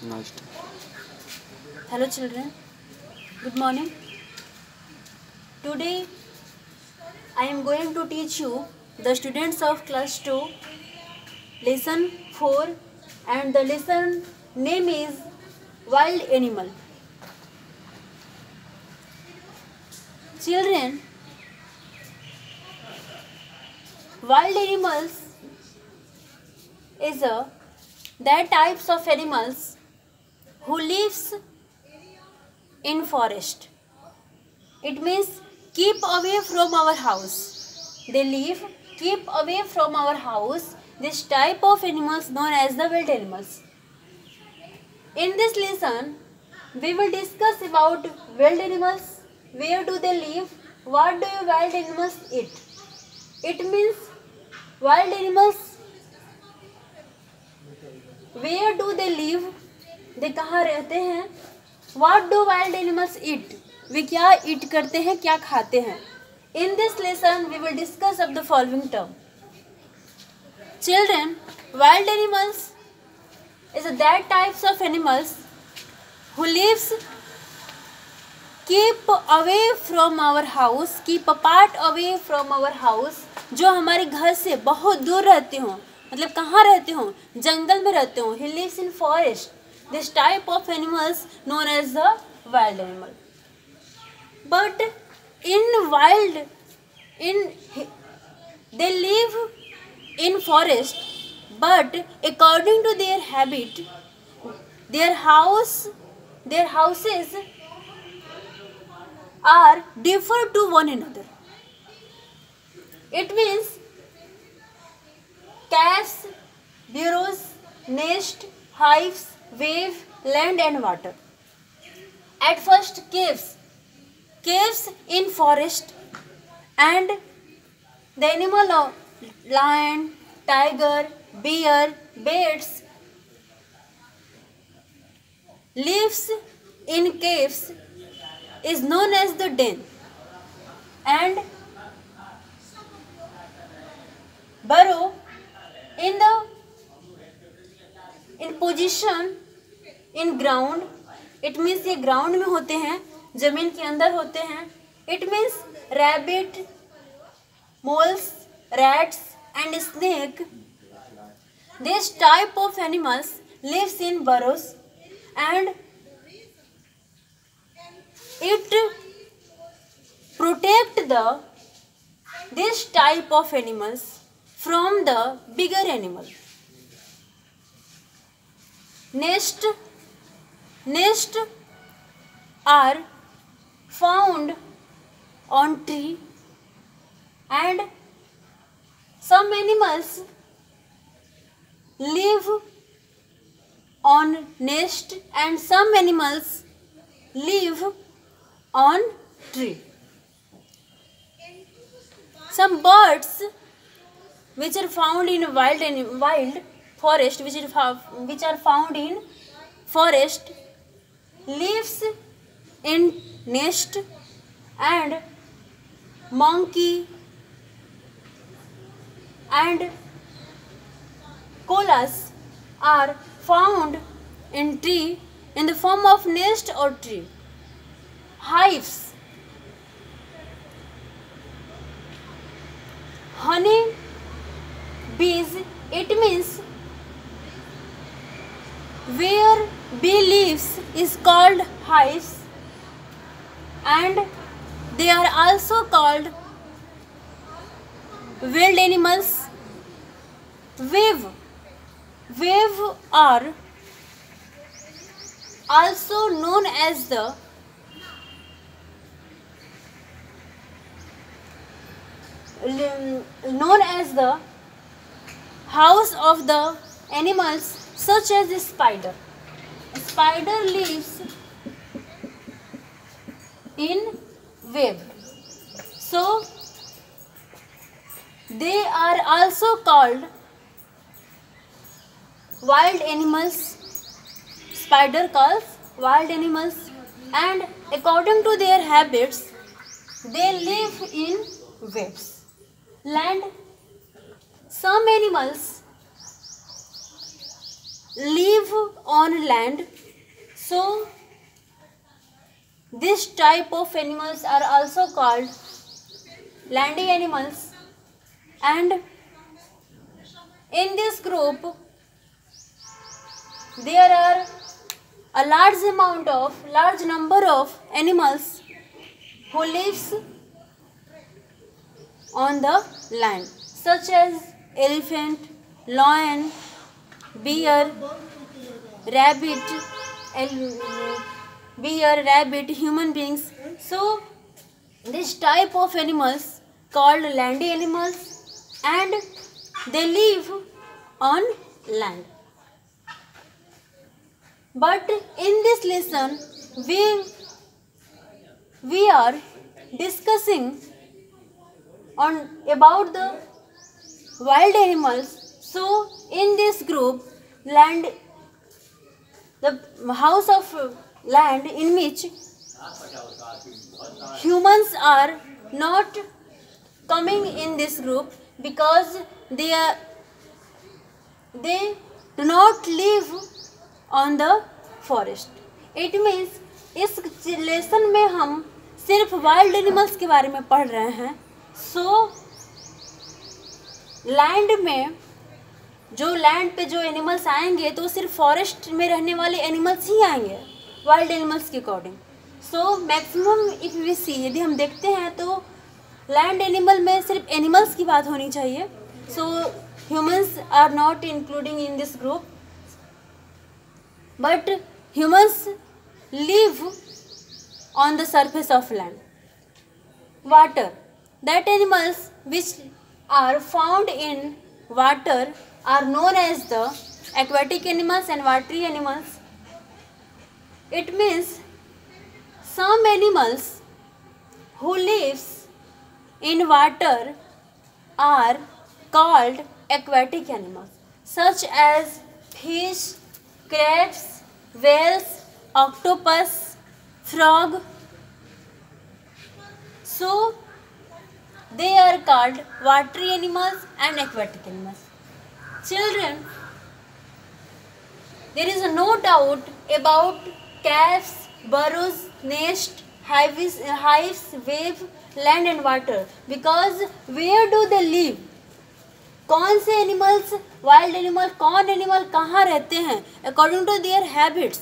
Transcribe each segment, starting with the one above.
Nice. Hello children, good morning. Today I am going to teach you the students of class 2 lesson 4 and the lesson name is wild animal. Children, wild animals is that types of animals who lives in forest. It means keep away from our house. They live keep away from our house. This type of animals known as the wild animals. In this lesson, we will discuss about wild animals. Where do they live? What do wild animals eat? It means wild animals. Where do they live? they कहाँ रहते हैं? What do wild animals eat? वे क्या eat करते हैं, क्या खाते हैं? In this lesson, we will discuss of the following term. Children, wild animals is that types of animals who lives keep away from our house, keep apart away from our house, जो हमारे घर से बहुत दूर रहते हों, मतलब कहाँ रहते हों, जंगल में रहते हों. He lives in forest. This type of animals known as the wild animal. But they live in forest, but according to their habit, their houses are different to one another. It means caves, burrows, nest, hives, wave, land and water. At first caves in forest, and the animal of lion, tiger, bear, bears lives in caves is known as the den, and burrow in position in ground. It means ये ground में होते हैं, जमीन के अंदर होते हैं. It means rabbit, moles, rats and snake. This type of animals lives in burrows, and it protect this type of animals from the bigger animal. Nest are found on tree, and some animals live on nest and some animals live on tree. Some birds which are found in wild forest, which are found in forest, lives in nest, and monkey and koalas are found in tree in the form of nest or tree. Hives, honey bees, it means where bee lives is called hives, and they are also called wild animals. Wave are also known as the house of the animals, such as the spider. Spider lives in wave, so they are also called wild animals. Spider calls wild animals, and according to their habits, they live in waves. Land. Some animals live on land. So this type of animals are also called landy animals, and in this group there are a large number of animals who lives on the land, such as elephant, lion, bear, rabbit, human beings. So this type of animals called landy animals, and they live on land. But in this lesson we are discussing on about the wild animals. So in this group, the house of land, in which humans are not coming in this group, because they do not live on the forest. It means इस lesson में हम सिर्फ wild animals के बारे में पढ़ रहे हैं. सो लैंड में लैंड पे जो एनिमल्स आएंगे तो सिर्फ फॉरेस्ट में रहने वाले एनिमल्स ही आएंगे वाइल्ड एनिमल्स के according. So maximum if we see, यदि हम देखते हैं तो लैंड एनिमल में सिर्फ एनिमल्स की बात होनी चाहिए. So humans are not including in this group, but humans live on the surface of land. Water, that animals which are found in water are known as the aquatic animals and watery animals. It means some animals who lives in water are called aquatic animals, such as fish, crabs, whales, octopus, frog. So they are called watery animals and aquatic animals. Children, there is no doubt about caves, burrows, nest, hives, wave, land and water, because where do they live? कौन से animals, wild animal, कौन animal कहाँ रहते हैं? According to their habits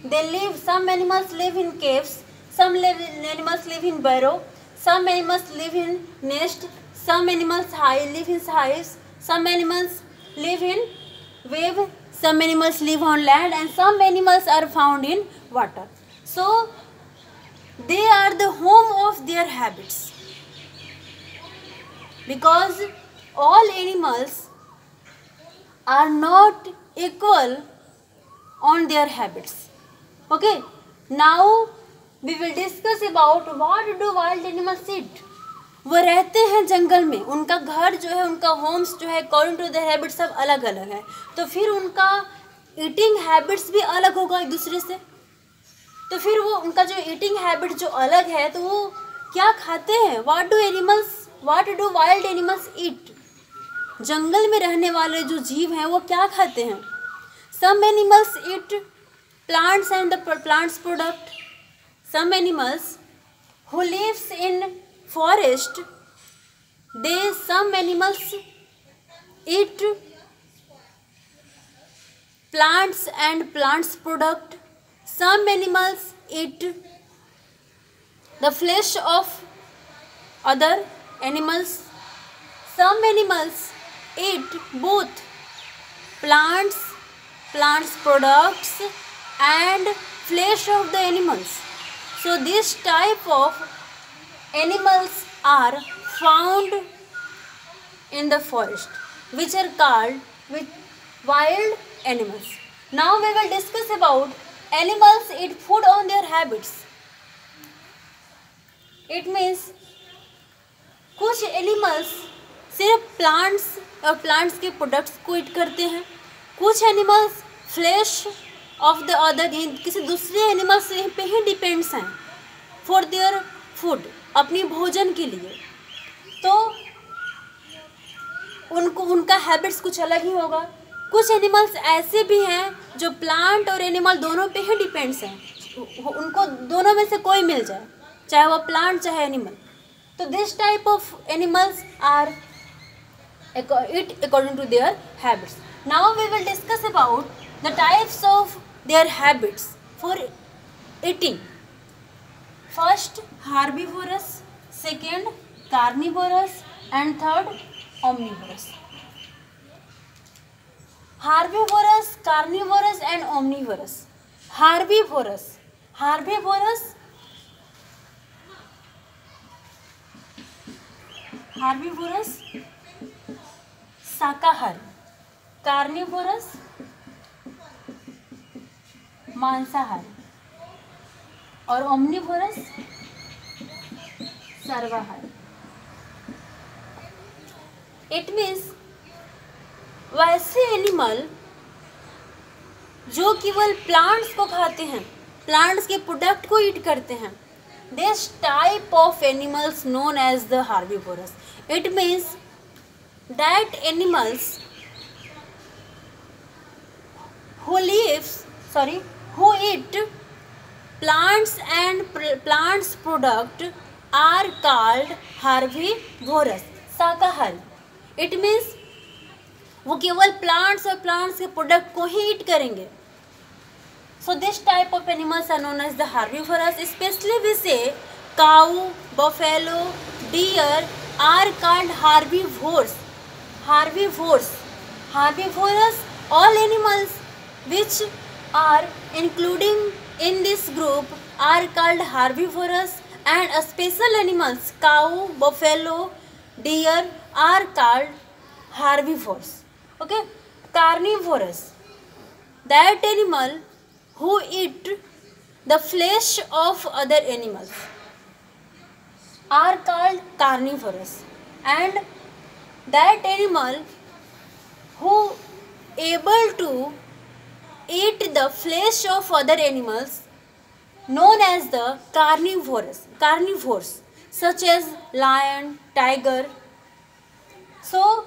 they live. Some animals live in caves, some animals live in burrow, some animals live in nest, some animals live in hives, some animals live in wave, some animals live on land, and some animals are found in water. So they are the home of their habits, because all animals are not equal on their habits. Okay, now we will discuss about what do wild animals eat. वो रहते हैं जंगल में, उनका घर जो है, उनका Holmes जो है, अकॉर्डिंग टू देयर हैबिट्स सब अलग अलग है. तो फिर उनका ईटिंग हैबिट्स भी अलग होगा एक दूसरे से. तो फिर वो उनका जो ईटिंग हैबिट जो अलग है, तो वो क्या खाते हैं? What do wild animals eat? जंगल में रहने वाले जो जीव हैं वो क्या खाते हैं? Some animals eat plants and the plants product. Some animals who lives in forest, some animals eat plants and plants product. Some animals eat the flesh of other animals. Some animals eat both plants products and flesh of the animals. So this type of animals are found in the forest, which are called wild animals. Now we will discuss about animals eat food on their habits. It means कुछ animals सिर्फ plants और plants के products को ईट करते हैं. कुछ animals flash of the other, किसी दूसरे एनिमल्स पे ही डिपेंड्स हैं फॉर देयर फूड, अपनी भोजन के लिए. तो उनका हैबिट्स कुछ अलग ही होगा. कुछ एनिमल्स ऐसे भी हैं जो प्लांट और एनिमल दोनों पे ही डिपेंड्स हैं, उनको दोनों में से कोई मिल जाए, चाहे वो प्लांट चाहे एनिमल. तो this type of animals are eat according to their habits. Now we will discuss about the types of their habits for eating. First, herbivorous, second, carnivorous, and third, omnivorous. Herbivorous, carnivorous, and omnivorous. Herbivorous. Herbivorous शाकाहारी, carnivorous मांसाहारी और omnivorous सर्वाहारी. It means वैसे animal जो केवल plants को खाते हैं, प्लांट्स के प्रोडक्ट को ईट करते हैं, this type of animals known as the herbivorous. It means that animals who eat plants and plants product are called herbivorous, शाकाहारी. It means वो केवल प्लांट्स और प्लांट्स के प्रोडक्ट को ही ईट करेंगे. So this type of animals are known as the herbivorous. Especially we say cow, buffalo, deer are called herbivores. Herbivorous, all animals which are including in this group are called herbivorous, and special animals cow, buffalo, deer are called herbivores. Okay, carnivorous, that animal who eat the flesh of other animals are called carnivorous, and that animal who able to eat the flesh of other animals known as the carnivores such as lion, tiger. So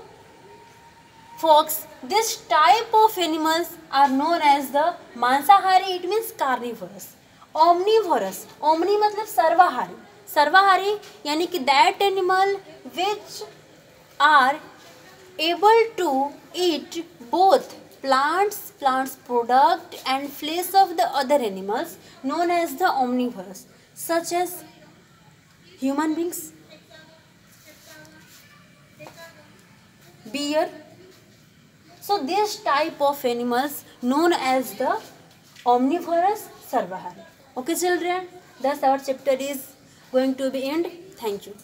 folks, this type of animals are known as the मांसाहारी. It means carnivorous. Omnivorous, omni मतलब सर्वाहारी. सर्वाहारी यानी कि that animal which are able to eat both plants product and flesh of the other animals known as the omnivorous, such as human beings, bear. So this type of animals known as the omnivorous sarvahari. Okay children, thus our chapter is going to be end. Thank you.